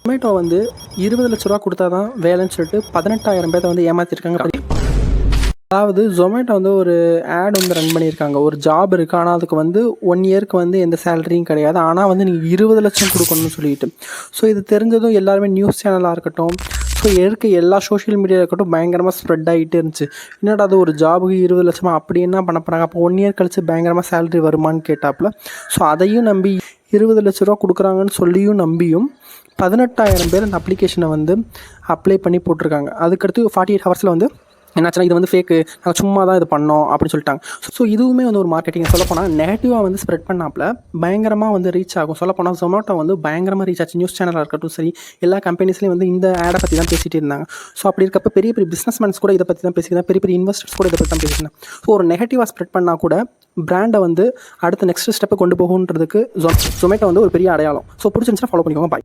ஜொமேட்டோ வந்து 20 லட்ச ரூபா கொடுத்தா தான் வேலைன்னு சொல்லிட்டு 18,000 பேர்த்த வந்து ஏமாற்றிருக்காங்க. அதாவது ஜொமேட்டோ வந்து ஒரு ஆட் வந்து ரன் பண்ணியிருக்காங்க. ஒரு ஜாப் இருக்குது, ஆனால் அதுக்கு வந்து 1 இயருக்கு வந்து எந்த சேலரியும் கிடையாது. ஆனால் வந்து நீங்கள் 20 லட்சம் கொடுக்கணும்னு சொல்லிட்டு. ஸோ இது தெரிஞ்சதும் எல்லாருமே நியூஸ் சேனலாக இருக்கட்டும், ஸோ எல்லா சோஷியல் மீடியா இருக்கட்டும் பயங்கரமாக ஸ்ப்ரெட் ஆகிட்டே இருந்துச்சு. என்னடா அது ஒரு ஜாபுக்கு 20 லட்சமா, அப்படி என்ன பண்ண போகிறாங்க, அப்போ 1 இயர் கழிச்சு பயங்கரமாக சேலரி வருமானு கேட்டாப்புல. ஸோ அதையும் நம்பி 20 லட்ச ரூபா கொடுக்குறாங்கன்னு சொல்லியும் நம்பியும் 18,000 பேர் அந்த அப்ளிகேஷனை வந்து அப்ளை பண்ணி போட்டிருக்காங்க. அதுக்கடுத்து 48 ஹவர்ஸில் வந்து என்னாச்சுன்னா இது வந்து ஃபேக்கு, நாங்கள் சும்மா தான் இது பண்ணோம் அப்படின்னு சொல்லிட்டாங்க. ஸோ இதுவுமே வந்து ஒரு மார்க்கெட்டிங் சொல்லப்போனால் நெகட்டிவாக வந்து ஸ்ப்ரெட் பண்ணாப்புல பயங்கரமாக வந்து ரீச் ஆகும். சொல்லப்போனால் ஜொமேட்டோ வந்து பயங்கரமாக ரீச் ஆச்சு. நியூஸ் சேனலாக இருக்கட்டும் சரி, எல்லா கம்பெனிஸ்லேயும் வந்து இந்த ஆடை பற்றி தான் பேசிகிட்டு இருந்தாங்க. ஸோ அப்படி இருக்கப்போ பெரிய பெரிய பிஸ்னஸ்மேன்ஸ் கூட இதை பற்றி தான் பேசிக்கிறாங்க, பெரிய பெரிய இன்வெஸ்டர்ஸ் கூட இதை பற்றி தான் பேசிக்கிறாங்க. ஸோ ஒரு நெகட்டிவாக ஸ்ப்ரெட் பண்ணால் கூட பிராண்டை வந்து அடுத்த நெக்ஸ்ட் ஸ்டெப்பை கொண்டு போகுன்றதுக்கு ஜொமேட்டோ வந்து ஒரு பெரிய அடையாளம். ஸோ பிடிச்சிருந்துச்சுன்னா ஃபாலோ பண்ணிக்கோங்க. பாய்.